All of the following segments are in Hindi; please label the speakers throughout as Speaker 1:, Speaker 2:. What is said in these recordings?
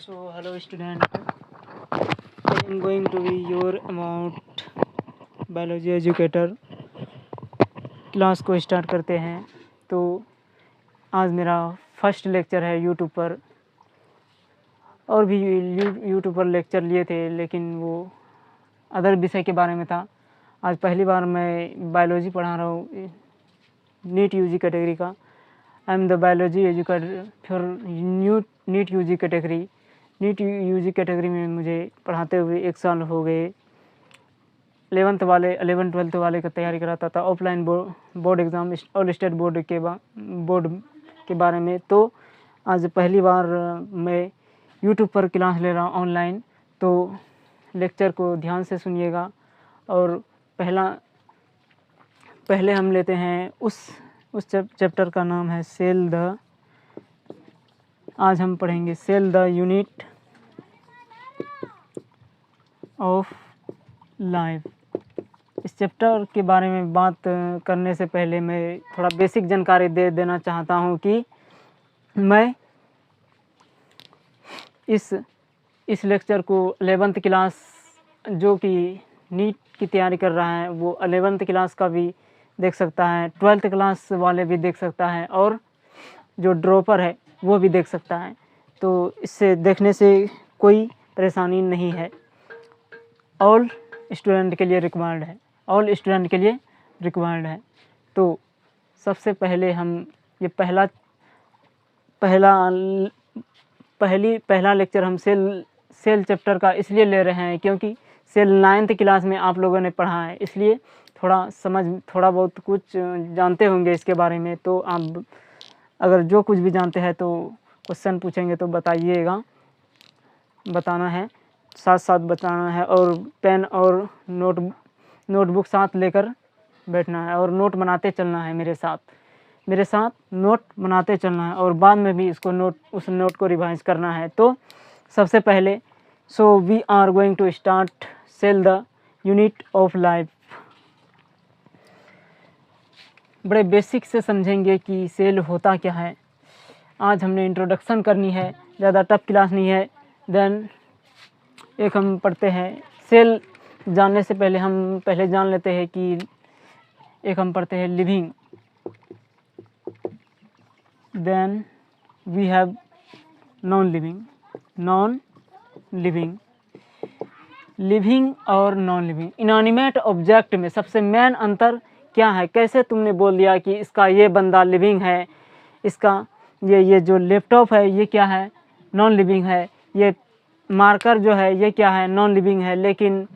Speaker 1: So hello student, I am going to be your about biology educator. Class को स्टार्ट करते हैं। तो आज मेरा फर्स्ट लेक्चर है यूट्यूब पर। और भी यूट्यूब पर लेक्चर लिए थे, लेकिन वो अदर विषय के बारे में था। आज पहली बार मैं बायोलॉजी पढ़ा रहा हूँ, नीट यूजी कैटेगरी का। I am the biology educator for NEET UG category. NEET UG category में मुझे पढ़ाते हुए 1 साल हो गए। 11th-12th वाले का तैयारी कराता था, offline board exam, all state board के बारे में। तो आज पहली बार मैं यूट्यूब पर क्लास ले रहा हूँ ऑनलाइन। तो लेक्चर को ध्यान से सुनिएगा। और पहले हम लेते हैं उस चैप्टर का नाम है सेल द। आज हम पढ़ेंगे cell the unit of life. इस चैप्टर के बारे में बात करने से पहले मैं थोड़ा बेसिक जानकारी दे देना चाहता हूँ कि मैं इस लेक्चर को 11th क्लास जो कि नीट की तैयारी कर रहा है वो 11th क्लास का भी देख सकता है, 12th क्लास वाले भी देख सकता है, और जो ड्रॉपर है वो भी देख सकता है। तो इससे देखने से कोई परेशानी नहीं है। ऑल स्टूडेंट के लिए रिक्वायर्ड है, ऑल स्टूडेंट के लिए रिक्वायर्ड है। तो सबसे पहले हम ये पहला लेक्चर हम सेल चैप्टर का इसलिए ले रहे हैं क्योंकि सेल 9th क्लास में आप लोगों ने पढ़ा है, इसलिए थोड़ा बहुत कुछ जानते होंगे इसके बारे में। तो आप अगर जो कुछ भी जानते हैं तो क्वेश्चन पूछेंगे तो बताइएगा, बताना है, साथ साथ बताना है। और पेन और नोटबुक साथ लेकर बैठना है और नोट बनाते चलना है। मेरे साथ नोट बनाते चलना है और बाद में भी उस नोट को रिवाइज करना है। तो सबसे पहले we are going to start cell the unit of life. बड़े बेसिक से समझेंगे कि सेल होता क्या है। आज हमने इंट्रोडक्शन करनी है, ज़्यादा टफ क्लास नहीं है। देन एक हम पढ़ते हैं सेल। जानने से पहले हम जान लेते हैं कि एक हम पढ़ते हैं living. Then we have non living. Living और नॉन लिविंग इनएनिमेट ऑब्जेक्ट में सबसे मेन अंतर क्या है? कैसे तुमने बोल दिया कि इसका ये बंदा लिविंग है, इसका ये जो लैपटॉप है ये क्या है? नॉन लिविंग है। ये मार्कर जो है ये क्या है? नॉन लिविंग है। लेकिन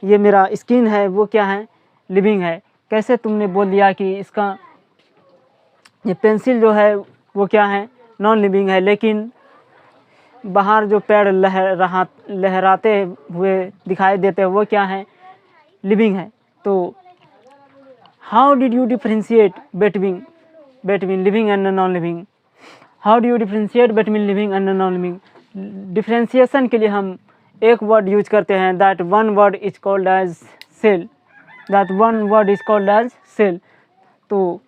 Speaker 1: ये मेरा स्किन है वो क्या है? लिविंग है। कैसे तुमने बोल दिया कि इसका ये पेंसिल जो है वो क्या है? नॉन लिविंग है। लेकिन बाहर जो पेड़ लहराते हुए दिखाई देते हैं वो क्या है? लिविंग है। तो how did you differentiate between living and non living? How do you differentiate between living and non living? Differentiation के लिए हम एक वर्ड यूज करते हैं, that one word is called as cell. तो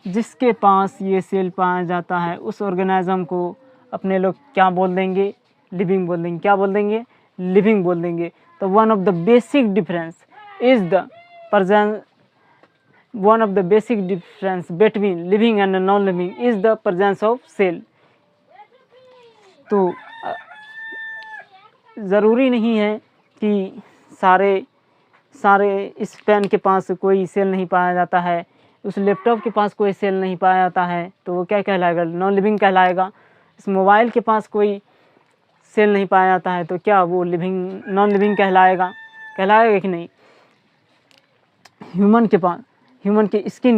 Speaker 1: जिसके पास ये सेल पाया जाता है उस ऑर्गेनिज्म को अपने लोग क्या बोल देंगे? लिविंग बोल देंगे। क्या बोल देंगे? लिविंग बोल देंगे। तो one of the basic difference between living and non living is the presence of cell. तो ज़रूरी नहीं है कि सारे इस पेन के पास कोई सेल नहीं पाया जाता है, उस लैपटॉप के पास कोई सेल नहीं पाया जाता है, तो वो क्या कहलाएगा? नॉन लिविंग कहलाएगा। इस मोबाइल के पास कोई सेल नहीं पाया जाता है तो क्या वो नॉन लिविंग कहलाएगा कि नहीं? ह्यूमन के स्किन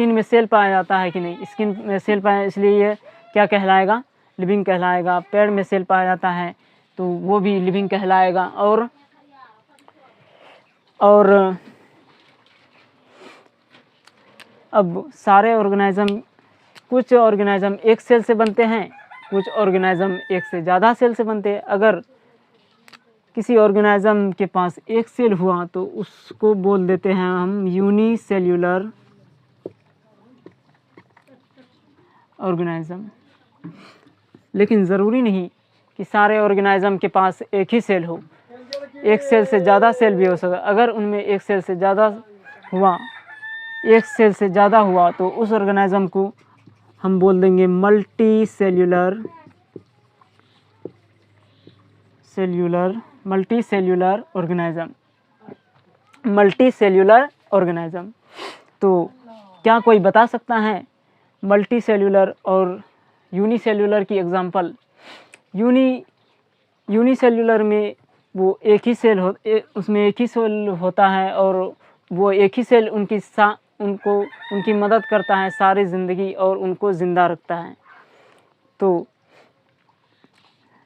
Speaker 1: में सेल पाया जाता है कि नहीं? स्किन में सेल पाया, इसलिए ये क्या कहलाएगा? लिविंग कहलाएगा। पेड़ में सेल पाया जाता है तो वो भी लिविंग कहलाएगा। और अब सारे ऑर्गेनिज्म, कुछ ऑर्गेनिज्म एक सेल से बनते हैं, कुछ ऑर्गेनिज्म एक से ज़्यादा सेल से बनते हैं। अगर किसी ऑर्गेनिज्म के पास एक सेल हुआ तो उसको बोल देते हैं हम यूनिसेल्यूलर ऑर्गेनिज्म। लेकिन ज़रूरी नहीं कि सारे ऑर्गेनिज्म के पास एक ही सेल हो, एक सेल से ज़्यादा सेल भी हो सकता। अगर उनमें एक सेल से ज़्यादा हुआ तो उस ऑर्गेनिज्म को हम बोल देंगे मल्टी सेल्यूलर ऑर्गेनिज्म। तो क्या कोई बता सकता है मल्टी सेल्यूलर और यूनिसेल्यूलर की एग्जांपल? यूनिसेल्यूलर में वो एक ही सेल उसमें एक ही सेल होता है और वो एक ही सेल उनकी मदद करता है सारी ज़िंदगी और उनको ज़िंदा रखता है। तो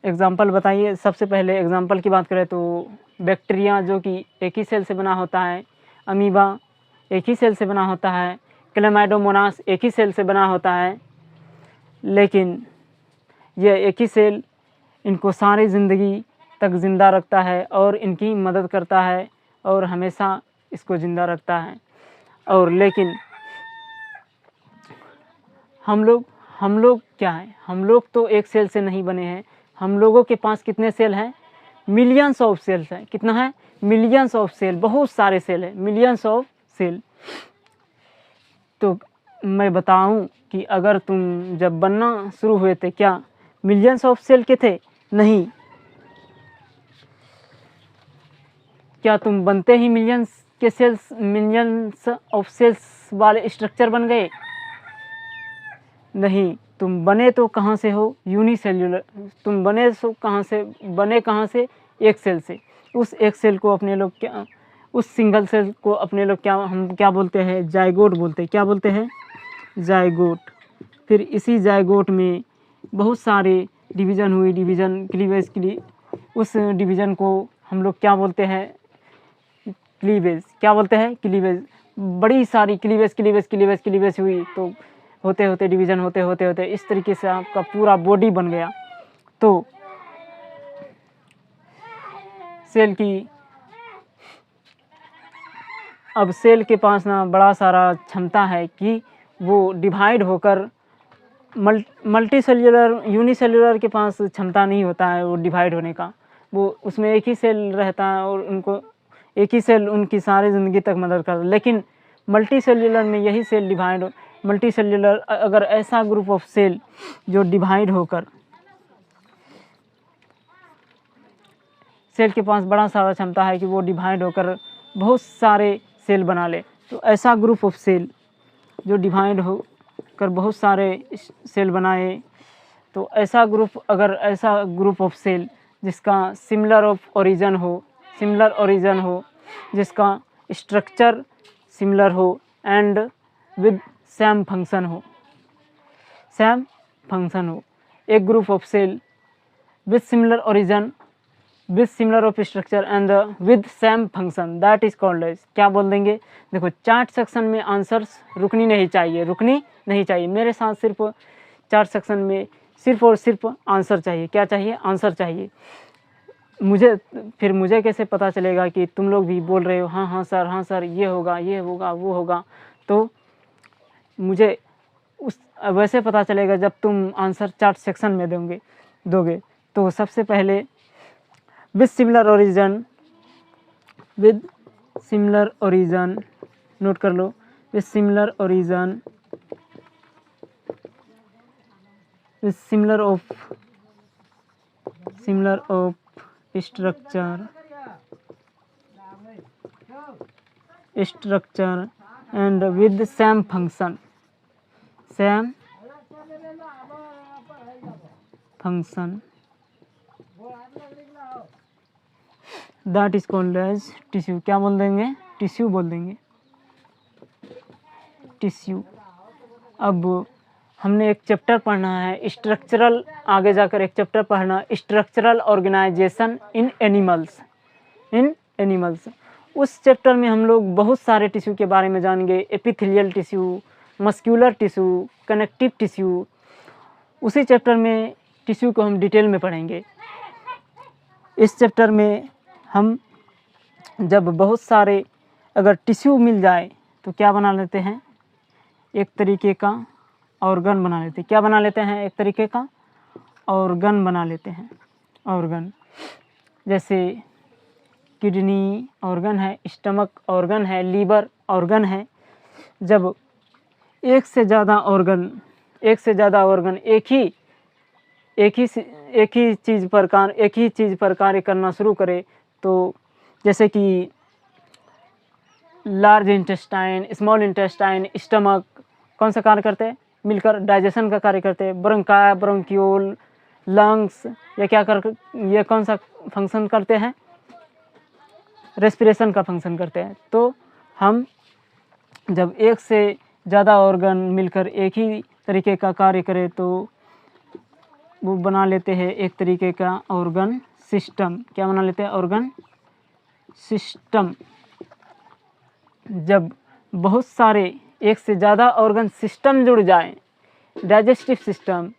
Speaker 1: एग्जांपल बताइए। सबसे पहले एग्जांपल की बात करें तो बैक्टीरिया जो कि एक ही सेल से बना होता है, अमीबा एक ही सेल से बना होता है, क्लेमाइडोमोनास एक ही सेल से बना होता है, लेकिन यह एक ही सेल इनको सारी ज़िंदगी तक ज़िंदा रखता है और इनकी मदद करता है और हमेशा इसको ज़िंदा रखता है। और लेकिन हम लोग क्या हैं? हम लोग तो एक सेल से नहीं बने हैं। हम लोगों के पास कितने सेल हैं? मिलियंस ऑफ सेल्स हैं। कितना है? मिलियंस ऑफ सेल, बहुत सारे सेल हैं, मिलियंस ऑफ सेल। तो मैं बताऊं कि अगर तुम जब बनना शुरू हुए थे क्या मिलियंस ऑफ सेल के थे? नहीं। क्या तुम बनते ही मिलियंस ऑफ सेल्स वाले स्ट्रक्चर बन गए? नहीं। तुम बने तो कहाँ से हो? यूनिसेल्यूलर। तुम बने कहाँ से? एक सेल से। उस एक सेल को अपने लोग क्या, उस सिंगल सेल को अपने लोग हम क्या बोलते हैं? जाइगोट बोलते हैं। क्या बोलते हैं? जाइगोट। फिर इसी जाइगोट में बहुत सारे डिवीज़न हुई, क्लीवेज के लिए उस डिवीज़न को हम लोग क्या बोलते हैं? क्लीवेज। क्या बोलते हैं? क्लीवेज। बड़ी सारी क्लीवेज हुई तो होते होते डिवीज़न होते इस तरीके से आपका पूरा बॉडी बन गया। तो अब सेल के पास ना बड़ा सारा क्षमता है कि वो डिवाइड होकर मल्टीसेल्यूलर, यूनिसेल्यूलर के पास क्षमता नहीं होता है वो डिवाइड होने का। वो उसमें एक ही सेल रहता है और उनको एक ही सेल उनकी सारी ज़िंदगी तक मदद करता है। लेकिन मल्टीसेल्यूलर में यही सेल डिवाइड मल्टीसेल्यूलर अगर ऐसा ग्रुप ऑफ सेल जो डिवाइड होकर सेल के पास बड़ा सारा क्षमता है कि वो डिवाइड होकर बहुत सारे सेल बना ले। तो ऐसा ग्रुप ऑफ सेल जो डिवाइड होकर बहुत सारे सेल बनाए, तो ऐसा ग्रुप ऑफ सेल जिसका सिमिलर ओरिजिन हो, जिसका स्ट्रक्चर सिमिलर हो एंड विद सेम फंक्शन हो। एक group of cell with similar origin, with similar of structure and with same function, that is called as. क्या बोल देंगे? देखो चार्ट सेक्शन में आंसर्स रुकनी नहीं चाहिए। मेरे साथ सिर्फ चार्ट सेक्शन में सिर्फ और सिर्फ आंसर चाहिए। क्या चाहिए? आंसर चाहिए। मुझे कैसे पता चलेगा कि तुम लोग भी बोल रहे हो हाँ सर ये होगा वो होगा? तो मुझे वैसे पता चलेगा जब तुम आंसर चार्ट सेक्शन में दोगे। तो सबसे पहले विद सिमिलर ओरिजिन नोट कर लो। With similar origin, with similar of structure and with same function, that is called as tissue। क्या बोल देंगे? टिश्यू बोल देंगे। टिश्यू। अब हमने एक चैप्टर पढ़ना है स्ट्रक्चरल, आगे जाकर एक चैप्टर पढ़ना स्ट्रक्चरल ऑर्गेनाइजेशन इन एनिमल्स। उस चैप्टर में हम लोग बहुत सारे टिश्यू के बारे में जानेंगे। Epithelial tissue, muscular tissue, connective tissue. उसी चैप्टर में टिश्यू को हम डिटेल में पढ़ेंगे। इस चैप्टर में हम जब बहुत सारे अगर टिश्यू मिल जाए तो क्या बना लेते हैं? एक तरीके का ऑर्गन बना लेते हैं। क्या बना लेते हैं? एक तरीके का ऑर्गन बना लेते हैं। ऑर्गन, जैसे किडनी ऑर्गन है, स्टमक ऑर्गन है, लीवर ऑर्गन है। जब एक से ज़्यादा ऑर्गन एक ही चीज़ पर कार्य करना शुरू करे, तो जैसे कि large intestine, small intestine, stomach कौन सा कार्य करते हैं? मिलकर डाइजेशन का कार्य करते हैं। ब्रोंका, ब्रोंक्यूल, लंग्स ये कौन सा फंक्शन करते हैं? रेस्पिरेशन का फंक्शन करते हैं। तो हम जब एक से ज़्यादा ऑर्गन मिलकर एक ही तरीके का कार्य करें तो वो बना लेते हैं एक तरीके का ऑर्गन सिस्टम। क्या बना लेते हैं? Organ system. जब बहुत सारे एक से ज़्यादा ऑर्गन सिस्टम जुड़ जाएं, digestive system,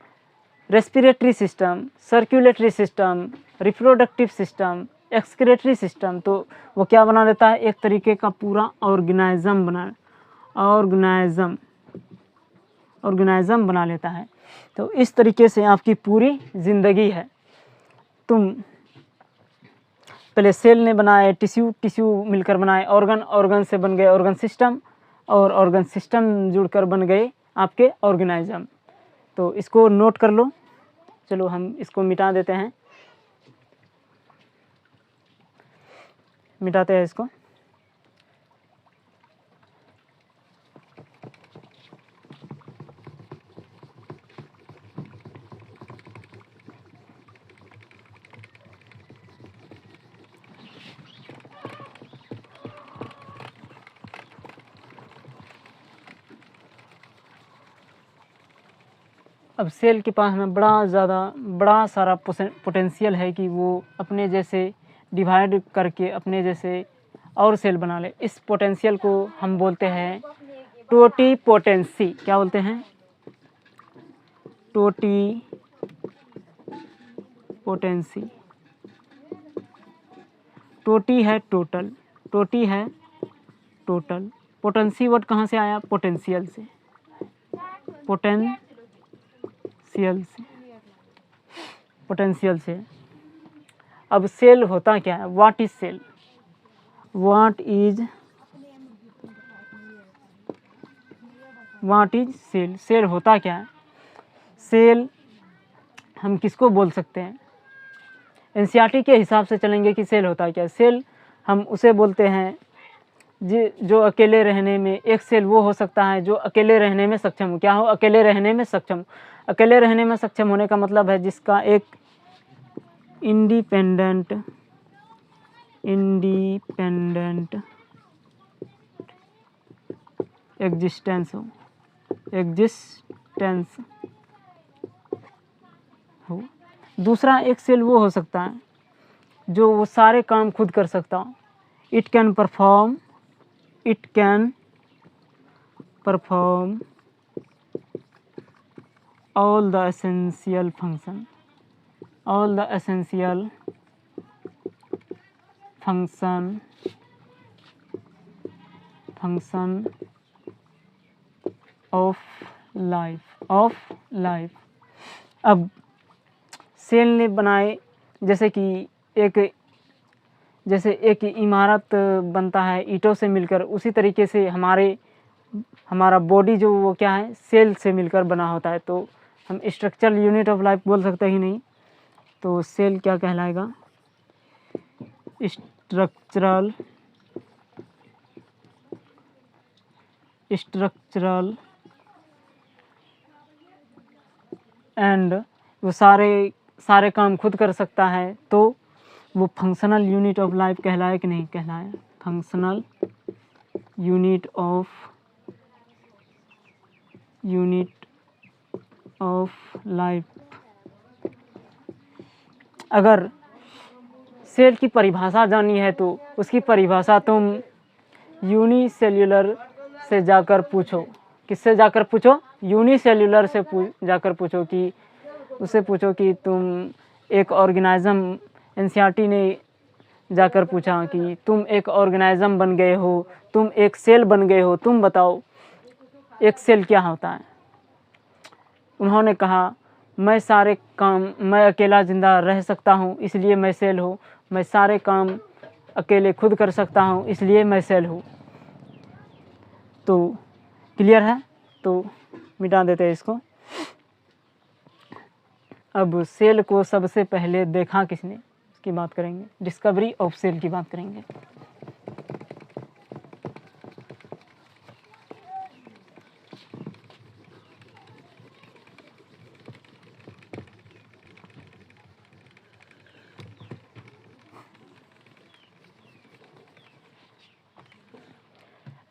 Speaker 1: respiratory system, circulatory system, reproductive system, excretory system, तो वो क्या बना लेता है? एक तरीके का पूरा ऑर्गेनिज्म बना लेता है। तो इस तरीके से आपकी पूरी ज़िंदगी है। तुम पहले सेल ने बनाए, टिश्यू मिलकर बनाए, ऑर्गन से बन गए ऑर्गन सिस्टम, और ऑर्गन सिस्टम जुड़कर बन गए आपके ऑर्गेनिज्म। तो इसको नोट कर लो। चलो हम इसको मिटा देते हैं, मिटाते हैं इसको। अब सेल के पास में बड़ा सारा पोटेंशियल है कि वो अपने जैसे डिवाइड करके अपने जैसे और सेल बना ले। इस पोटेंशियल को हम बोलते हैं टोटीपोटेंसी। क्या बोलते हैं? टोटीपोटेंसी। टोटी है टोटल, पोटेंसी वर्ड कहाँ से आया? पोटेंशियल से। अब सेल होता क्या है? What is cell? सेल होता क्या है? सेल हम किसको बोल सकते हैं? एनसीईआरटी के हिसाब से चलेंगे कि सेल होता क्या है। सेल हम उसे बोलते हैं जो अकेले रहने में, एक सेल वो हो सकता है जो अकेले रहने में सक्षम हो। क्या हो? अकेले रहने में सक्षम। अकेले रहने में सक्षम होने का मतलब है जिसका एक इंडिपेंडेंट एग्जिस्टेंस हो। दूसरा एक सेल वो हो सकता है जो वो सारे काम खुद कर सकता हो। It can perform all the essential function of life। अब सेल ने बनाए, जैसे कि एक इमारत बनता है ईंटों से मिलकर, उसी तरीके से हमारा बॉडी जो वो क्या है? सेल से मिलकर बना होता है। तो हम स्ट्रक्चरल यूनिट ऑफ लाइफ बोल सकते ही नहीं, तो सेल क्या कहलाएगा? स्ट्रक्चरल एंड वो सारे काम खुद कर सकता है, तो वो फंक्शनल यूनिट ऑफ लाइफ कहलाए कि नहीं कहलाए? Functional unit of life. अगर सेल की परिभाषा जाननी है तो उसकी परिभाषा तुम यूनिसेल्यूलर से जाकर पूछो। किससे जाकर पूछो? यूनिसेल्यूलर से जाकर पूछो कि उससे पूछो कि तुम एक ऑर्गेनिज्म, एनसीईआरटी ने जाकर पूछा कि तुम एक ऑर्गेनिज्म बन गए हो, तुम एक सेल बन गए हो, तुम बताओ एक सेल क्या होता है? उन्होंने कहा मैं अकेला ज़िंदा रह सकता हूँ इसलिए मैं सेल हूँ। मैं सारे काम अकेले खुद कर सकता हूँ इसलिए मैं सेल हूँ। तो क्लियर है, तो मिटा देते हैं इसको। अब सेल को सबसे पहले देखा किसने, इसकी बात करेंगे। डिस्कवरी ऑफ सेल की बात करेंगे।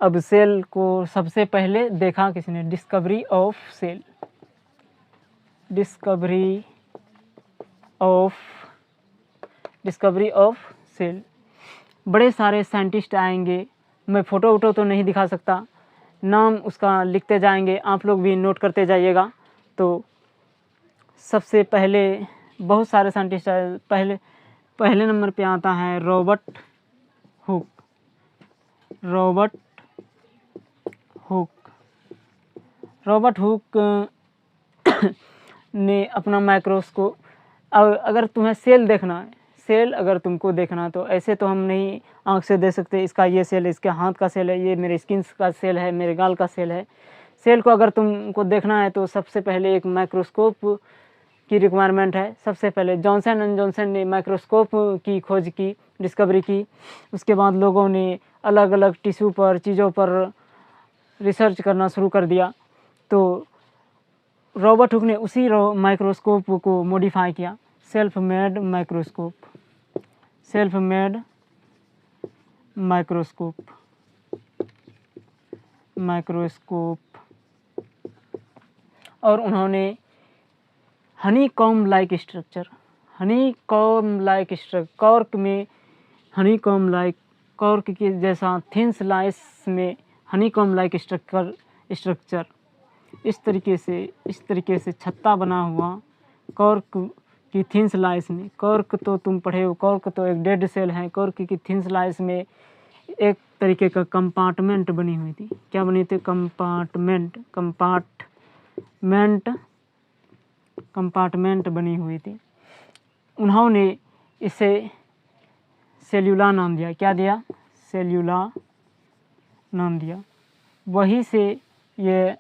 Speaker 1: अब सेल को सबसे पहले देखा किसने, discovery of cell. Discovery of cell. बड़े सारे साइंटिस्ट आएंगे, मैं फ़ोटो वोटो तो नहीं दिखा सकता, नाम उसका लिखते जाएंगे, आप लोग भी नोट करते जाइएगा। तो सबसे पहले बहुत सारे साइंटिस्ट आए। पहले नंबर पे आता है रॉबर्ट हुक। रॉबर्ट हुक ने अपना माइक्रोस्कोप, अगर तुम्हें सेल देखना है, सेल अगर तुमको देखना है तो ऐसे तो हम नहीं आँख से देख सकते, इसका ये सेल है, इसके हाथ का सेल है, ये मेरे स्किन का सेल है, मेरे गाल का सेल है। सेल को अगर तुमको देखना है तो सबसे पहले एक माइक्रोस्कोप की रिक्वायरमेंट है। सबसे पहले जॉनसन एंड जॉनसन ने माइक्रोस्कोप की खोज की, डिस्कवरी की। उसके बाद लोगों ने अलग अलग टिश्यू पर, चीज़ों पर रिसर्च करना शुरू कर दिया। तो रॉबर्ट हुक ने उसी माइक्रोस्कोप को मॉडिफाई किया, सेल्फ मेड माइक्रोस्कोप। और उन्होंने Honey comb like structure, cork के जैसा थिन स्लाइस में हनी कॉम्ब लाइक स्ट्रक्चर, इस तरीके से छत्ता बना हुआ कॉर्क की थिन स्लाइस में। कॉर्क तो तुम पढ़े हो, कॉर्क तो एक डेड सेल है। कॉर्क की थिन स्लाइस में एक तरीके का कंपार्टमेंट बनी हुई थी। क्या बनी थी? कंपार्टमेंट बनी हुई थी। उन्होंने इसे सेल्यूला नाम दिया। क्या दिया? सेल्यूला नाम दिया। वहीं से ये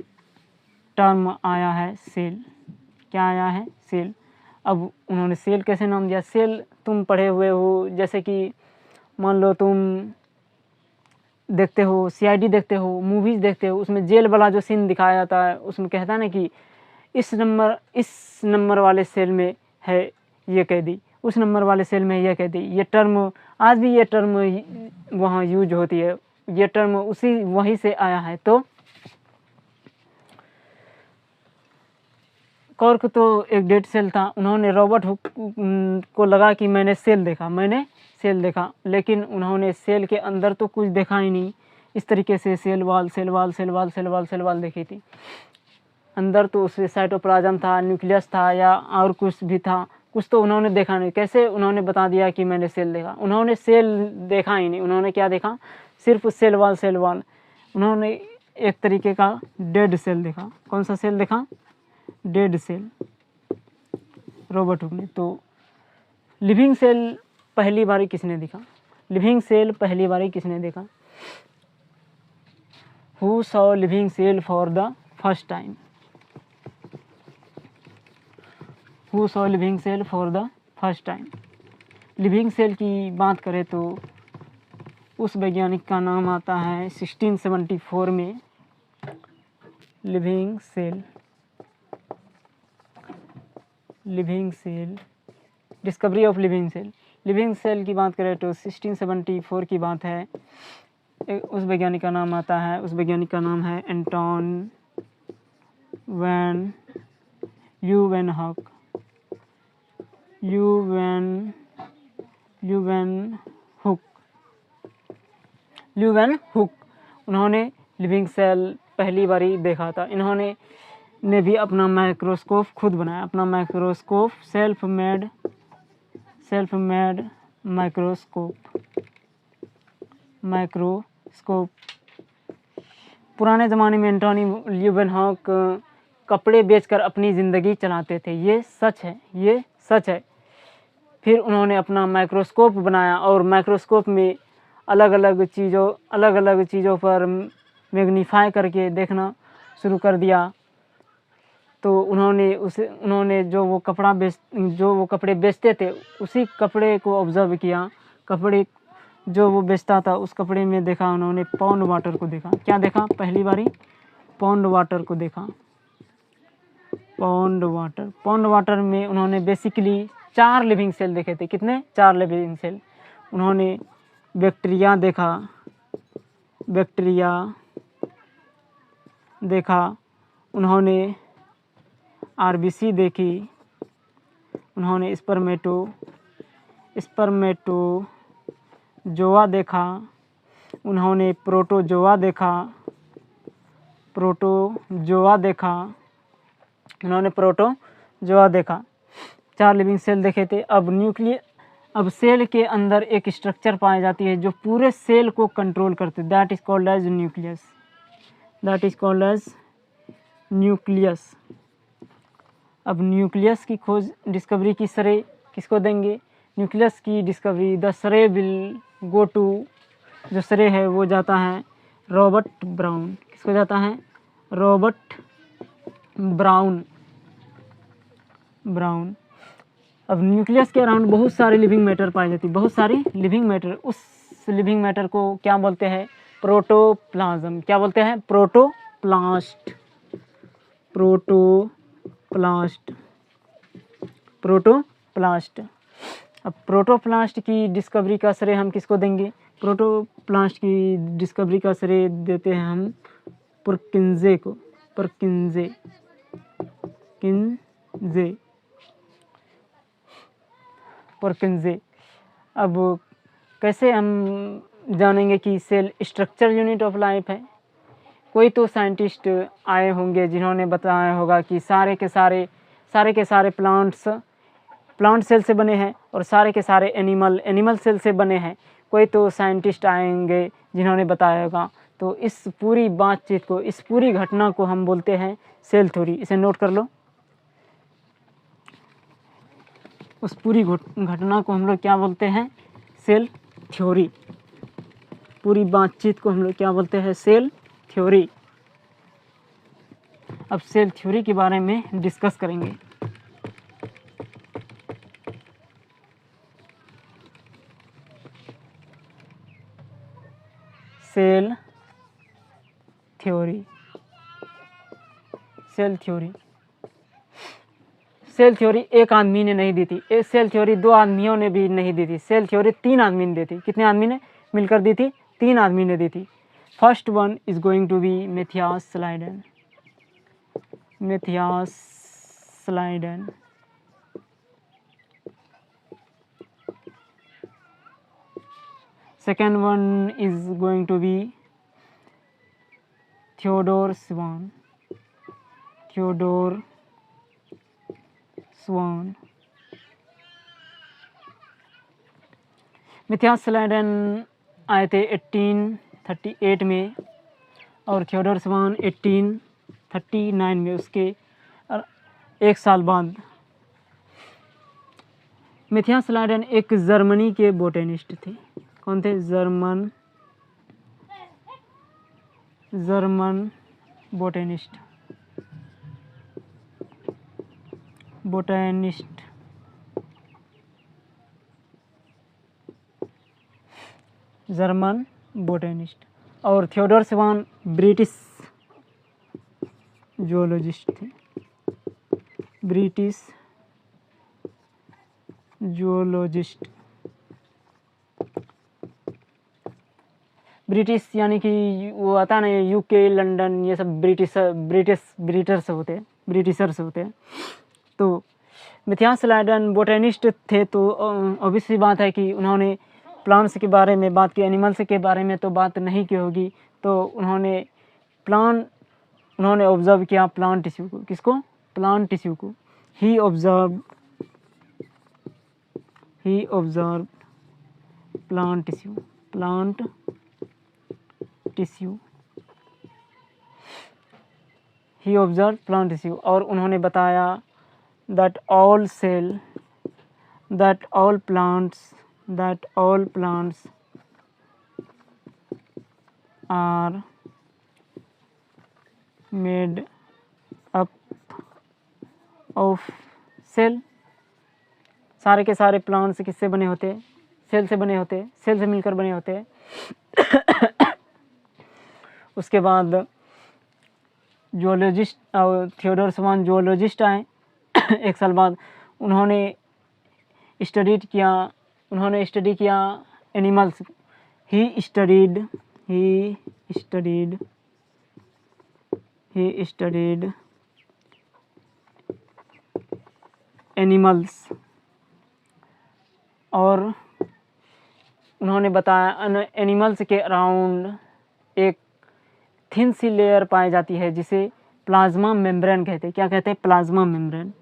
Speaker 1: टर्म आया है सेल। क्या आया है? सेल। अब उन्होंने सेल कैसे नाम दिया? सेल तुम पढ़े हुए हो, जैसे कि मान लो तुम देखते हो, CID देखते हो, मूवीज़ देखते हो, उसमें जेल वाला जो सीन दिखाया जाता है, उसमें कहता है ना कि इस नंबर वाले सेल में है ये कैदी, उस नंबर वाले सेल में ये कैदी। ये टर्म आज भी ये टर्म वहाँ यूज होती है, ये टर्म वहीं से आया है। तो कॉर्क तो एक डेड सेल था। उन्होंने रॉबर्ट हुक को लगा कि मैंने सेल देखा, लेकिन उन्होंने सेल के अंदर तो कुछ देखा ही नहीं। इस तरीके से सेल वाल देखी थी। अंदर तो उसमें साइटोप्लाज्म था, न्यूक्लियस था या और कुछ भी था, कुछ तो उन्होंने देखा नहीं। कैसे उन्होंने बता दिया कि मैंने सेल देखा? उन्होंने सेल देखा ही नहीं। उन्होंने क्या देखा? सिर्फ सेल वाल। उन्होंने एक तरीके का डेड सेल देखा। कौन सा सेल देखा? डेड सेल, रॉबर्ट हुक ने। तो लिविंग सेल पहली बारी किसने देखा? Who saw living cell for the first time? Living cell की बात करें तो उस वैज्ञानिक का नाम आता है 1674 में। Living cell, discovery of living cell की बात करें तो 1674 की बात है। उस वैज्ञानिक का नाम आता है, उस वैज्ञानिक का नाम है एंटोन वैन ल्यूवेनहॉक। ल्यूवेनहुक। उन्होंने लिविंग सेल पहली बारी देखा था। इन्होंने भी अपना माइक्रोस्कोप खुद बनाया, अपना माइक्रोस्कोप, सेल्फ मेड माइक्रोस्कोप। पुराने ज़माने में एंटोनी ल्यूवेनहॉक कपड़े बेचकर अपनी ज़िंदगी चलाते थे। ये सच है, ये सच है। फिर उन्होंने अपना माइक्रोस्कोप बनाया और माइक्रोस्कोप में अलग अलग चीज़ों पर मैग्नीफाई करके देखना शुरू कर दिया। तो उन्होंने जो वो कपड़े बेचते थे उसी कपड़े को ऑब्ज़र्व किया। कपड़े जो वो बेचता था उस कपड़े में देखा उन्होंने पॉन्ड वाटर को देखा। क्या देखा? पहली बारी पॉन्ड वाटर को देखा। पॉन्ड वाटर में उन्होंने बेसिकली 4 लिविंग सेल देखे थे। कितने? 4 लिविंग सेल। उन्होंने बैक्टीरिया देखा, उन्होंने आरबीसी देखी, उन्होंने स्पर्मेटोजोआ देखा, उन्होंने प्रोटोजोआ देखा, उन्होंने प्रोटोजोआ देखा। 4 लिविंग सेल देखे थे। अब सेल के अंदर एक स्ट्रक्चर पाई जाती है जो पूरे सेल को कंट्रोल करती है। That is called as nucleus. अब न्यूक्लियस की खोज डिस्कवरी की श्रेय किसको देंगे? न्यूक्लियस की डिस्कवरी द श्रेय विल गो टू, जो श्रेय है वो जाता है रॉबर्ट ब्राउन। किसको जाता है? Robert brown. अब न्यूक्लियस के अराउंड बहुत सारे लिविंग मैटर पाई जाती है, बहुत सारी लिविंग मैटर। उस लिविंग मैटर को क्या बोलते हैं? प्रोटोप्लाज्म। क्या बोलते हैं? प्रोटोप्लास्ट। अब प्रोटोप्लास्ट की डिस्कवरी का श्रेय हम किसको देंगे? प्रोटोप्लास्ट की डिस्कवरी का श्रेय देते हैं हम परकिंजे को। परकिंजे। अब कैसे हम जानेंगे कि cell structure unit of life है? कोई तो साइंटिस्ट आए होंगे जिन्होंने बताया होगा कि सारे के सारे प्लांट सेल से बने हैं और सारे के सारे एनिमल सेल से बने हैं। कोई तो साइंटिस्ट आएंगे जिन्होंने बताया होगा। तो इस पूरी बातचीत को, इस पूरी घटना को हम बोलते हैं सेल थ्योरी। इसे नोट कर लो। उस पूरी घटना को हम लोग क्या बोलते हैं? Cell theory. पूरी बातचीत को हम लोग क्या बोलते हैं? Cell theory. अब सेल थ्योरी के बारे में डिस्कस करेंगे। सेल थ्योरी एक आदमी ने नहीं दी थी। एक सेल थ्योरी 2 आदमियों ने भी नहीं दी थी। सेल थ्योरी 3 आदमी ने दी थी। कितने आदमी ने मिलकर दी थी? 3 आदमी ने दी थी। First one is going to be Matthias Schleiden. Second one is going to be Theodore Swan. Matthias Schleiden आए थे 1838 में और थियोडोर स्वान 1839 में। उसके 1 साल बाद मैथियास स्लाइडेन एक जर्मनी के बोटेनिस्ट थे। कौन थे? German botanist. German botanist. और थियोडोर स्वान ब्रिटिश जूलॉजिस्ट थे। ब्रिटिश यानी कि वो आता ना यूके, लंदन, ये सब ब्रिटिशर्स होते हैं। तो मैथियास स्लाइडेन बोटेनिस्ट थे। तो ऑब्वियस सी बात है कि उन्होंने प्लांट्स के बारे में बात की, एनिमल्स के बारे में तो बात नहीं की होगी। तो उन्होंने ऑब्जर्व किया प्लांट टिश्यू को। किसको? प्लांट टिश्यू को। He observe plant tissue. He observe plant tissue, और उन्होंने बताया that all plants are made up of cell. सारे के सारे प्लांट्स किससे बने होते हैं? सेल से बने होते हैं, सेल से मिलकर बने होते हैं। उसके बाद जूलॉजिस्ट थियोडोर स्वान जूलॉजिस्ट आए। एक साल बाद उन्होंने स्टडी किया एनिमल्स। ही स्टडीड एनिमल्स, और उन्होंने बताया एनिमल्स के अराउंड एक थिन सी लेयर पाई जाती है जिसे प्लाज्मा मेम्ब्रेन कहते हैं। क्या कहते हैं? Plasma membrane.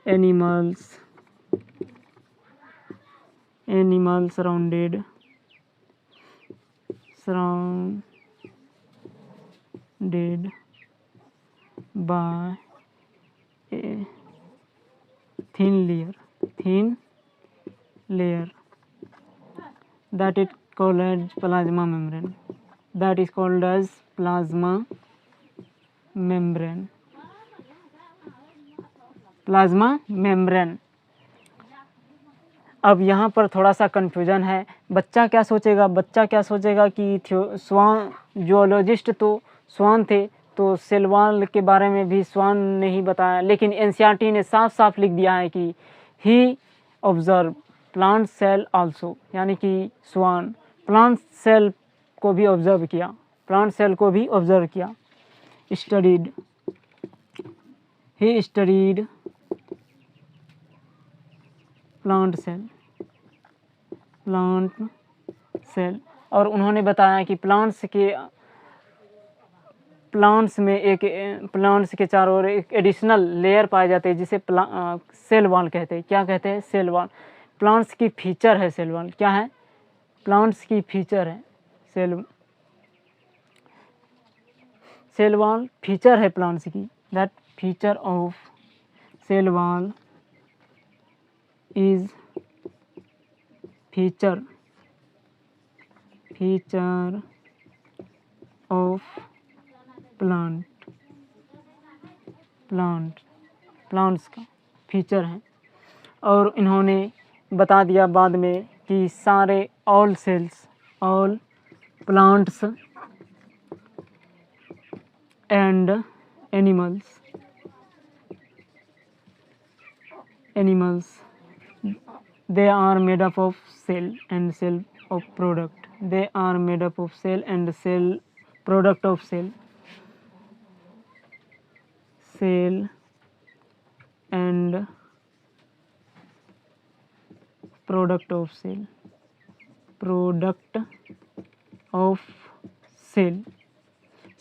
Speaker 1: Animals surrounded by A thin layer that is called as plasma membrane. Plasma membrane. अब यहाँ पर थोड़ा सा कन्फ्यूजन है। बच्चा क्या सोचेगा कि स्वान जूलॉजिस्ट तो स्वान थे, तो सेल वॉल के बारे में भी स्वान ने ही बताया, लेकिन एनसीईआरटी ने साफ साफ लिख दिया है कि ही ऑब्जर्व प्लांट सेल आल्सो, यानी कि स्वान प्लांट सेल को भी ऑब्जर्व किया, ही स्टडीड प्लांट सेल, और उन्होंने बताया कि प्लांट्स के चारों ओर एक एडिशनल लेयर पाए जाते हैं जिसे सेल वॉल कहते हैं। क्या कहते हैं? Cell wall. प्लांट्स की फीचर है सेल वॉल। क्या है? प्लांट्स की फीचर है सेल वॉल, फीचर है प्लांट्स की। That feature of cell wall is feature of plants का फीचर है। और इन्होंने बता दिया बाद में कि सारे all plants and animals they are made up of cell and cell of product. They are made up of cell and cell product of cell and product of cell।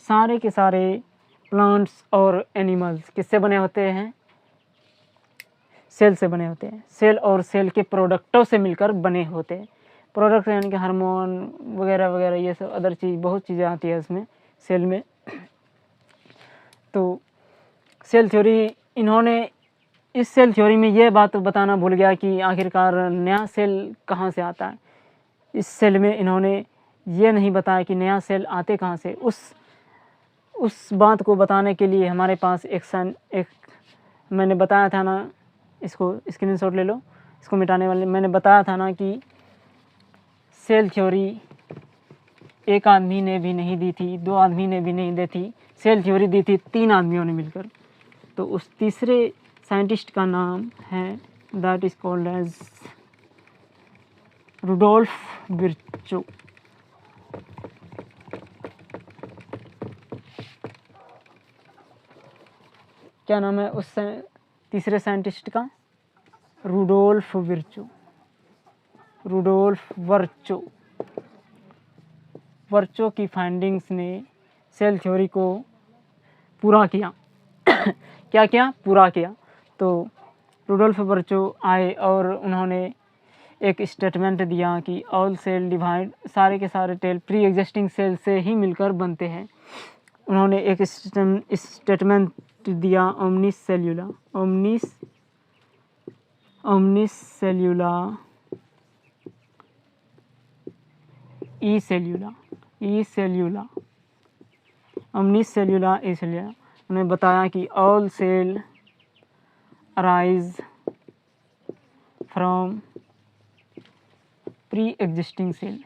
Speaker 1: सारे के सारे प्लांट्स और एनिमल्स किससे बने होते हैं? सेल से बने होते हैं। सेल और सेल के प्रोडक्टों से मिलकर बने होते हैं। प्रोडक्ट यानी कि हार्मोन वगैरह वगैरह, ये सब अदर चीज़, बहुत चीज़ें आती है इसमें सेल में। तो सेल थ्योरी, इन्होंने इस सेल थ्योरी में ये बात बताना भूल गया कि आखिरकार नया सेल कहाँ से आता है। इस सेल में इन्होंने ये नहीं बताया कि नया सेल आते कहाँ से। उस बात को बताने के लिए हमारे पास एक मैंने बताया था ना, इसको स्क्रीनशॉट ले लो, इसको मिटाने वाले, मैंने बताया था ना कि सेल थ्योरी एक आदमी ने भी नहीं दी थी, 2 आदमी ने भी नहीं दी थी, सेल थ्योरी दी थी 3 आदमियों ने मिलकर। तो उस तीसरे साइंटिस्ट का नाम है, that is called as Rudolf Virchow. क्या नाम है उस तीसरे साइंटिस्ट का? रुडोल्फ वर्चो की फाइंडिंग्स ने सेल थ्योरी को पूरा किया। क्या किया? पूरा किया। तो रुडोल्फ वर्चो आए और उन्होंने एक स्टेटमेंट दिया कि ऑल सेल डिवाइड, सारे के सारे सेल प्री एग्जिस्टिंग सेल से ही मिलकर बनते हैं। उन्होंने एक स्टेटमेंट दिया, ओमनिस सेल्यूला ई सेल्यूला उन्होंने बताया कि all cell arise from pre existing cell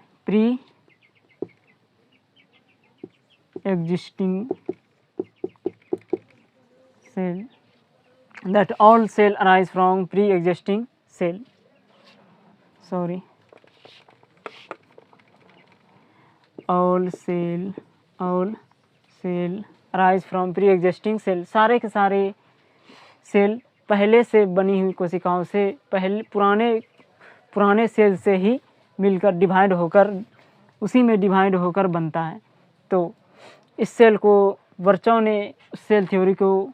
Speaker 1: that all cell arise from pre-existing cell. All cell arise from pre-existing cell. सारे के सारे सेल पहले से बनी हुई कोशिकाओं से, पहले पुराने सेल से ही मिलकर डिवाइड होकर, उसी में डिवाइड होकर बनता है। तो इस सेल को वर्चों ने सेल थ्योरी को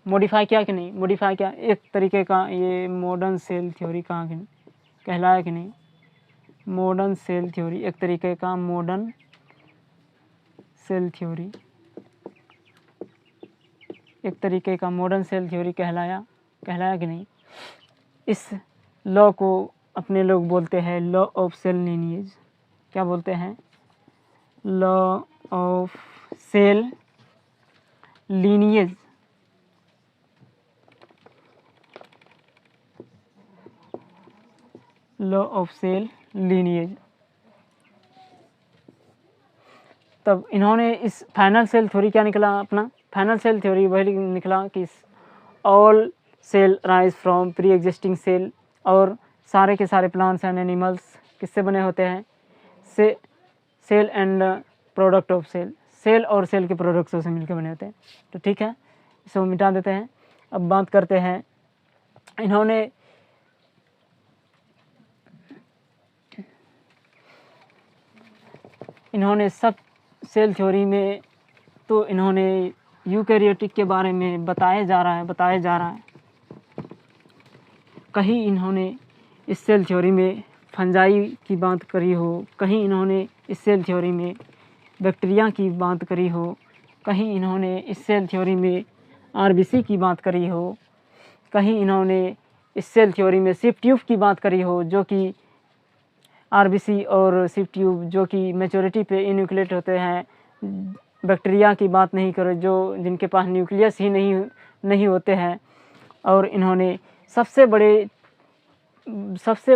Speaker 1: मॉडिफाई किया कि नहीं? मॉडिफाई किया। एक तरीके का ये मॉडर्न सेल थ्योरी कहाँ कि कहलाया कि नहीं? मॉडर्न सेल थ्योरी एक तरीके का मॉडर्न सेल थ्योरी कहलाया कि नहीं? इस लॉ को अपने लोग बोलते हैं लॉ ऑफ सेल लीनिएज। क्या बोलते हैं? Law of cell lineage. Law of cell lineage. तब इन्होंने इस फाइनल सेल थ्योरी क्या निकला अपना? फाइनल सेल थ्योरी वही निकला कि all cell rise from pre existing cell, और सारे के सारे प्लांट्स एंड एनिमल्स किससे बने होते हैं? Cell and product of cell और सेल के प्रोडक्ट्स से मिलकर बने होते हैं। तो ठीक है, इसको मिटा देते हैं। अब बात करते हैं, इन्होंने सब सेल थ्योरी में तो इन्होंने यूकैरियोटिक के बारे में बताया जा रहा है। कहीं इन्होंने इस सेल थ्योरी में फंजाई की बात करी हो, कहीं इन्होंने इस सेल थ्योरी में बैक्टीरिया की बात करी हो, कहीं इन्होंने इस सेल थ्योरी में आरबीसी की बात करी हो, कहीं इन्होंने इस सेल थ्योरी में सिप ट्यूब की बात करी हो, जो कि आरबीसी और सिप ट्यूब जो कि मैच्योरिटी पे इन्यूक्लिएट होते हैं। बैक्टीरिया की बात नहीं करो जो जिनके पास न्यूक्लियस ही नहीं होते हैं। और इन्होंने सबसे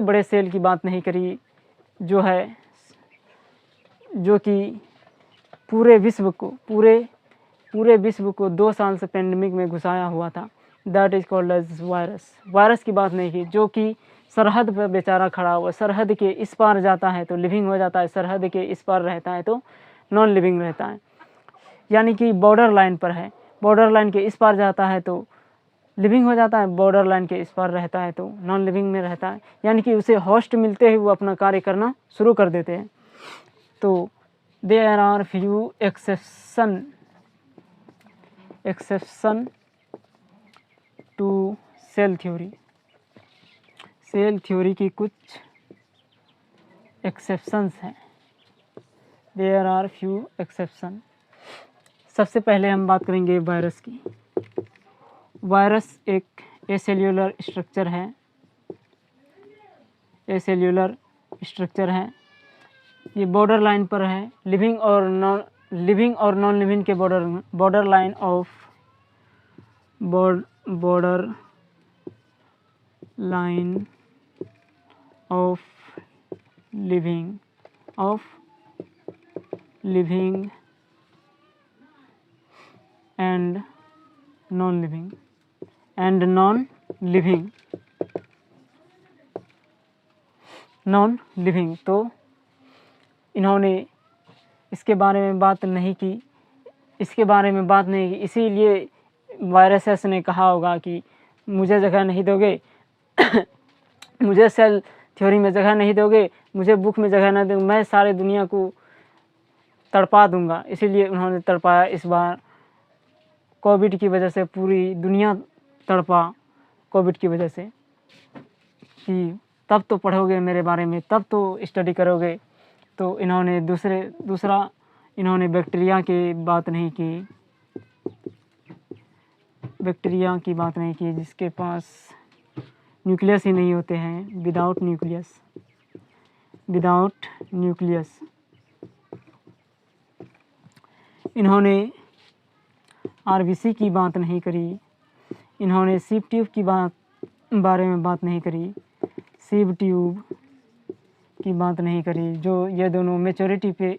Speaker 1: बड़े सेल की बात नहीं करी, जो कि पूरे विश्व को 2 साल से पेंडेमिक में घुसाया हुआ था। That is called as virus की बात नहीं की, जो कि सरहद पर बेचारा खड़ा हुआ, सरहद के इस पार जाता है तो लिविंग हो जाता है, सरहद के इस पार रहता है तो नॉन लिविंग रहता है। यानी कि बॉर्डर लाइन पर है, बॉर्डर लाइन के इस पार जाता है तो लिविंग हो जाता है, बॉर्डर लाइन के इस पार रहता है तो नॉन लिविंग में रहता है। यानी कि उसे होस्ट मिलते ही वो अपना कार्य करना शुरू कर देते हैं। तो there are few exception to cell theory. Cell theory की कुछ एक्सेप्शंस हैं। There are few exception. सबसे पहले हम बात करेंगे वायरस की। वायरस एक एसेल्यूलर स्ट्रक्चर है। ये बॉर्डर लाइन पर है, लिविंग और नॉन लिविंग के border line of living and non living. तो इन्होंने इसके बारे में बात नहीं की, इसीलिए वायरसेस ने कहा होगा कि मुझे जगह नहीं दोगे मुझे सेल थ्योरी में जगह नहीं दोगे, मुझे बुक में जगह नहीं दोगे, मैं सारे दुनिया को तड़पा दूंगा। इसीलिए उन्होंने तड़पाया। इस बार कोविड की वजह से पूरी दुनिया तड़पा, कोविड की वजह से, कि तब तो पढ़ोगे मेरे बारे में, तब तो स्टडी करोगे। तो इन्होंने दूसरा इन्होंने बैक्टीरिया की बात नहीं की, बैक्टीरिया की बात नहीं की जिसके पास न्यूक्लियस ही नहीं होते हैं, विदाउट न्यूक्लियस, विदाउट न्यूक्लियस। इन्होंने आरबीसी की बात नहीं करी, इन्होंने सीव ट्यूब की बारे में बात नहीं करी, सीव ट्यूब की बात नहीं करी, जो ये दोनों मेच्योरिटी पे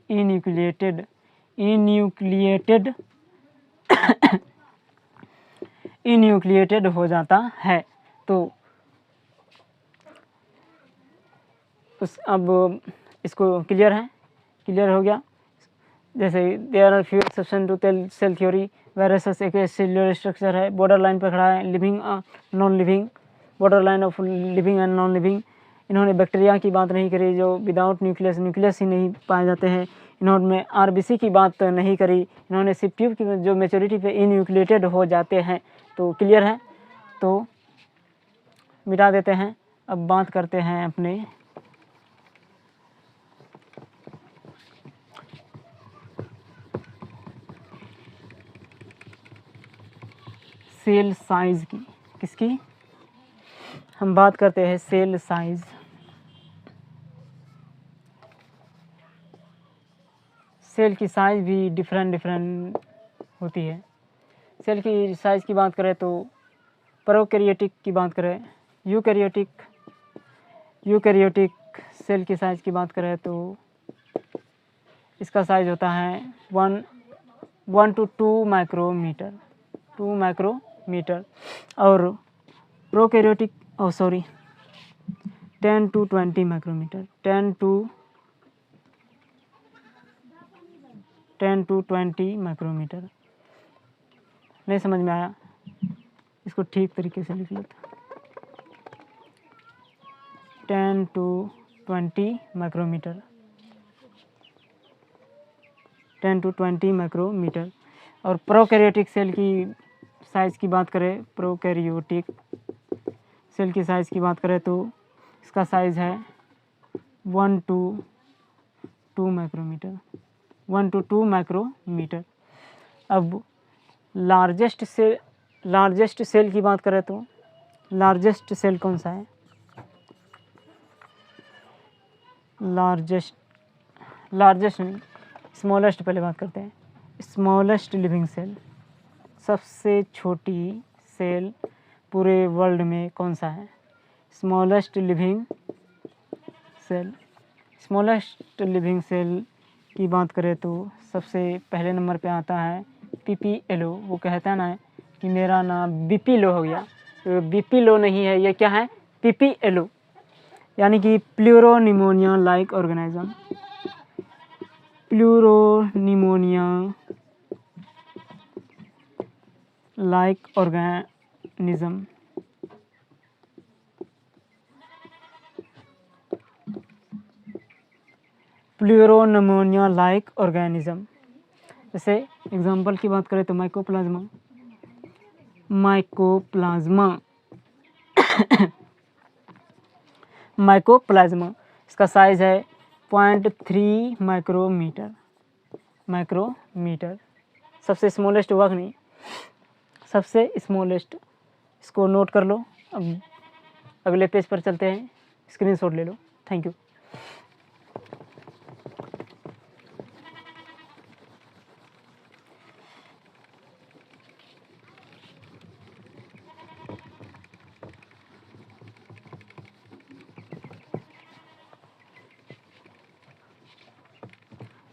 Speaker 1: इन्यूक्लिएटेड हो जाता है। तो अब इसको क्लियर है, क्लियर हो गया। जैसे there are few exception to cell theory, viruses एक सेल्युलर स्ट्रक्चर है, बॉर्डर लाइन पर खड़ा है, living non living, border line of living and non living. इन्होंने बैक्टीरिया की बात नहीं करी जो विदाउट न्यूक्लियस, न्यूक्लियस ही नहीं पाए जाते हैं। इन्होंने आरबीसी की बात नहीं करी, इन्होंने सिव ट्यूब की जो मेच्योरिटी पे इन्यूक्लिएटेड हो जाते हैं। तो क्लियर है, तो मिटा देते हैं। अब बात करते हैं अपने सेल साइज की। किसकी? हम बात करते हैं सेल साइज। सेल की साइज भी डिफरेंट होती है। सेल की साइज की बात करें तो प्रोकैरियोटिक की बात करें, यूकैरियोटिक सेल की साइज की बात करें तो इसका साइज होता है 1 to 2 माइक्रोमीटर, 2 माइक्रोमीटर। और prokaryotic 10 to 20 micrometre, 10 to 20 micrometre. नहीं समझ में आया, इसको ठीक तरीके से लिख लेते। 10 to 20 माइक्रोमीटर, 10 to 20 माइक्रोमीटर। और प्रोकैरियोटिक सेल की साइज़ की बात करें, प्रोकैरियोटिक सेल की साइज़ की बात करें तो इसका साइज़ है 1 to 2 माइक्रोमीटर, 1 to 2 माइक्रोमीटर। अब लार्जेस्ट सेल की बात करें तो लार्जेस्ट सेल कौन सा है? लार्जेस्ट स्मॉलेस्ट पहले बात करते हैं। स्मॉलेस्ट लिविंग सेल, सबसे छोटी सेल पूरे वर्ल्ड में कौन सा है? Smallest living cell. Smallest living cell की बात करें तो सबसे पहले नंबर पे आता है पीपीएलओ। वो कहता है ना कि मेरा नाम बीपीएलओ हो गया, तो बीपीएलओ नहीं है, ये क्या है? पीपीएलओ, यानी कि pleuropneumonia like organism, pleuropneumonia like organism. Pleuropneumonia like organism. जैसे एग्जांपल की बात करें तो माइकोप्लाज्मा, माइकोप्लाज्मा इसका साइज है 0.3 माइक्रोमीटर। सबसे स्मॉलेस्ट हुआ कि नहीं? सबसे स्मॉलेस्ट, इसको नोट कर लो। अब अगले पेज पर चलते हैं, स्क्रीनशॉट ले लो। Thank you.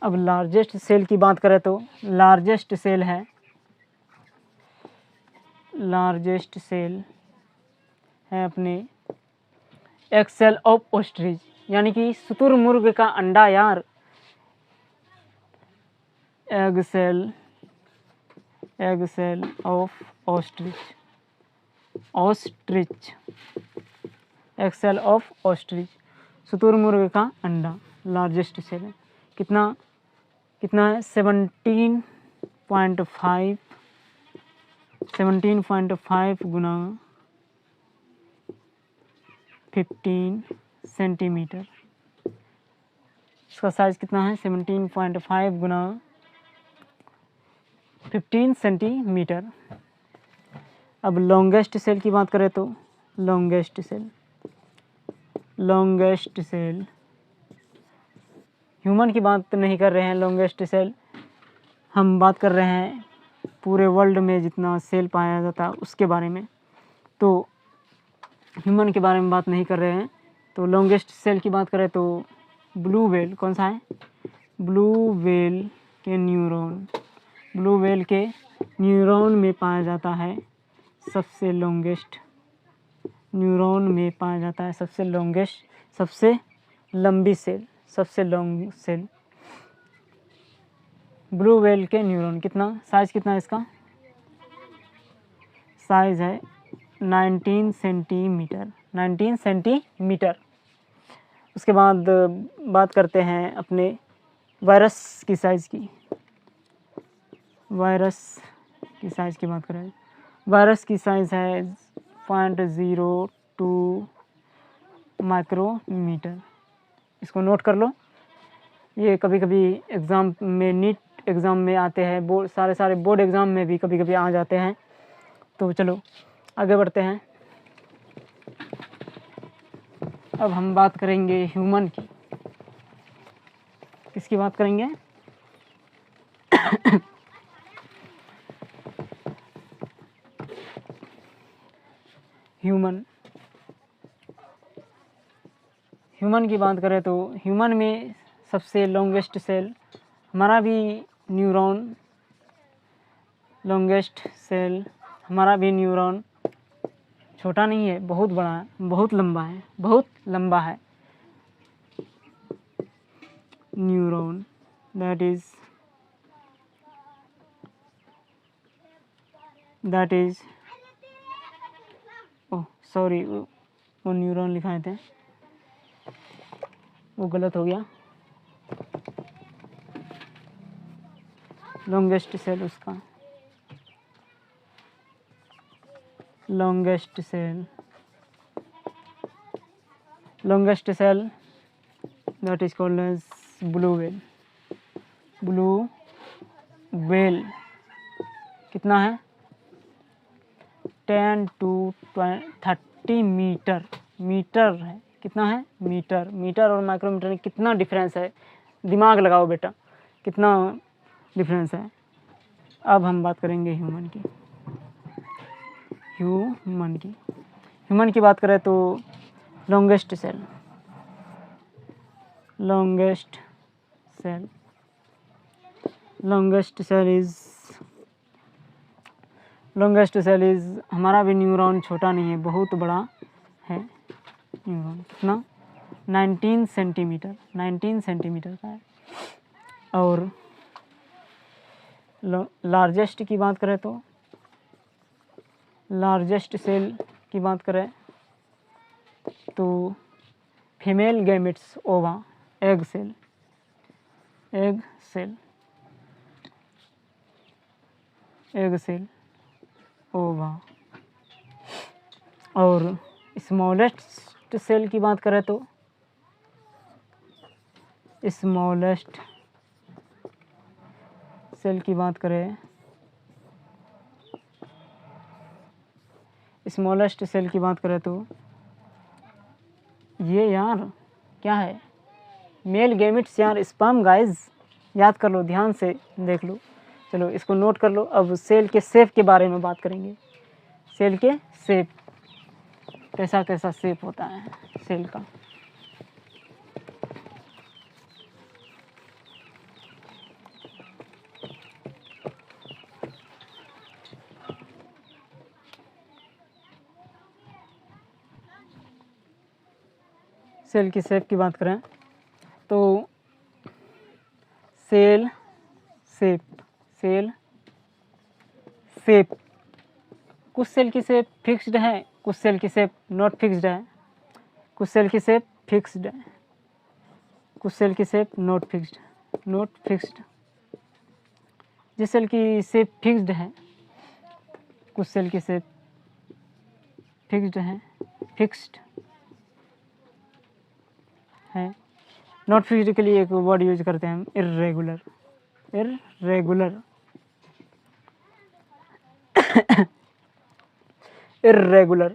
Speaker 1: अब लार्जेस्ट सेल की बात करें तो लार्जेस्ट सेल है अपने एग सेल ऑफ ऑस्ट्रिच, यानी कि शुतुरमुर्ग का अंडा यार। Egg cell of ostrich, egg cell of ostrich, शुतुरमुर्ग का अंडा लार्जेस्ट सेल है। कितना है? 17.5 गुना 15 सेंटीमीटर। इसका साइज कितना है? 17.5 गुना 15 सेंटीमीटर। अब लॉन्गेस्ट सेल की बात करें तो लॉन्गेस्ट सेल ह्यूमन की बात नहीं कर रहे हैं। लॉन्गेस्ट सेल हम बात कर रहे हैं पूरे वर्ल्ड में जितना सेल पाया जाता है उसके बारे में, तो ह्यूमन के बारे में बात नहीं कर रहे हैं। तो लॉन्गेस्ट सेल की बात करें तो ब्लू व्हेल, कौन सा है? ब्लू व्हेल के न्यूरॉन में पाया जाता है सबसे लॉन्गेस्ट, सबसे लंबी सेल, सबसे लॉन्ग सेल। ब्लू व्हेल के न्यूरॉन साइज़ कितना है इसका? साइज़ है 19 सेंटीमीटर। उसके बाद बात करते हैं अपने वायरस की साइज़ की। वायरस की बात करें, वायरस की साइज़ है 0.02 माइक्रोमीटर। इसको नोट कर लो, ये कभी कभी एग्ज़ाम में, नीट एग्ज़ाम में आते हैं, बोर्ड सारे बोर्ड एग्ज़ाम में भी कभी कभी आ जाते हैं। तो चलो आगे बढ़ते हैं। अब हम बात करेंगे ह्यूमन की। किसकी बात करेंगे? ह्यूमन की बात करें तो ह्यूमन में सबसे लॉन्गेस्ट सेल हमारा भी न्यूरॉन छोटा नहीं है, बहुत बड़ा है, बहुत लंबा है। Neuron that is oh sorry, वो न्यूरॉन लिखाए थे, वो गलत हो गया। लॉन्गेस्ट सेल उसका longest cell that is called as blue whale। कितना है? 10 to 30 मीटर है। कितना है? मीटर और माइक्रोमीटर में कितना डिफरेंस है? दिमाग लगाओ बेटा, कितना डिफरेंस है। अब हम बात करेंगे ह्यूमन की बात करें तो लॉन्गेस्ट सेल इज हमारा भी न्यूरॉन छोटा नहीं है, बहुत बड़ा है न्यूरॉन। कितना? 19 सेंटीमीटर का है। और लार्जेस्ट की बात करें तो लार्जेस्ट सेल की बात करें तो फीमेल गैमेट्स ओवा, एग सेल ओवा। और स्मॉलेस्ट सेल की बात करें तो स्मॉलेस्ट सेल की बात करें तो ये यार क्या है? मेल गैमेट्स यार, स्पर्म गाइज, याद कर लो, ध्यान से देख लो। चलो इसको नोट कर लो। अब सेल के शेप के बारे में बात करेंगे। सेल के शेप, कैसा कैसा शेप होता है सेल का। सेल की शेप की बात करें तो सेल शेप कुछ सेल की शेप फिक्स्ड है, कुछ सेल की शेप नॉट फिक्स्ड है, कुछ सेल की शेप फिक्स्ड है, कुछ सेल की शेप नॉट फिक्स्ड। जिस सेल की शेप फिक्स्ड है, कुछ सेल की शेप फिक्स्ड है। नॉट फिक्स्ड के लिए एक वर्ड यूज करते हैं हम, इर्रेगुलर। इर्रेगुलर,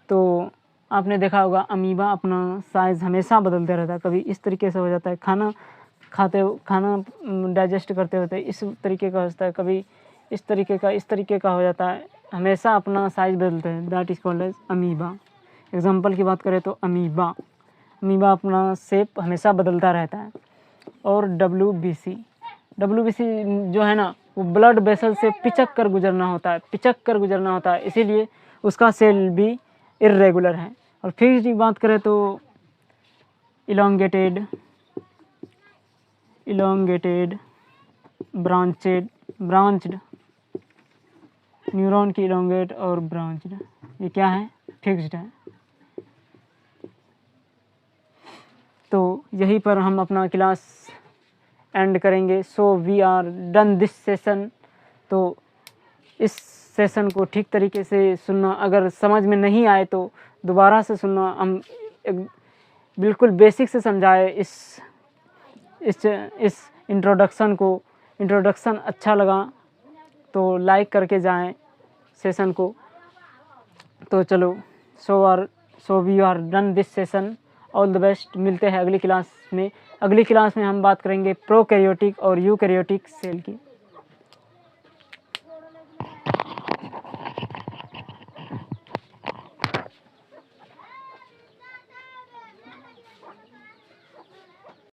Speaker 1: तो आपने देखा होगा अमीबा अपना साइज़ हमेशा बदलते रहता है। कभी इस तरीके से हो जाता है, खाना डाइजेस्ट करते होते इस तरीके का होता है, कभी इस तरीके का हो जाता है, हमेशा अपना साइज़ बदलते हैं। That is called as amoeba. Example की बात करें तो अमीबा अपना शेप हमेशा बदलता रहता है। और WBC जो है ना, वो ब्लड वेसल से पिचक कर गुजरना होता है, इसीलिए उसका सेल भी इर्रेगुलर है। और फिर की बात करें तो इलोंगेटेड, ब्रांच्ड, न्यूरॉन की इलोंगेट और ब्रांच्ड, ये क्या है? फिक्स्ड है। तो यहीं पर हम अपना क्लास एंड करेंगे। So we are done this session. तो इस सेशन को ठीक तरीके से सुनना, अगर समझ में नहीं आए तो दोबारा से सुनना। हम बिल्कुल बेसिक से समझाए इस इंट्रोडक्शन अच्छा लगा तो लाइक करके जाएं सेशन को। तो चलो, so we are done this session. All the best. मिलते हैं अगली क्लास में। अगली क्लास में हम बात करेंगे प्रोकैरियोटिक और यूकैरियोटिक सेल की।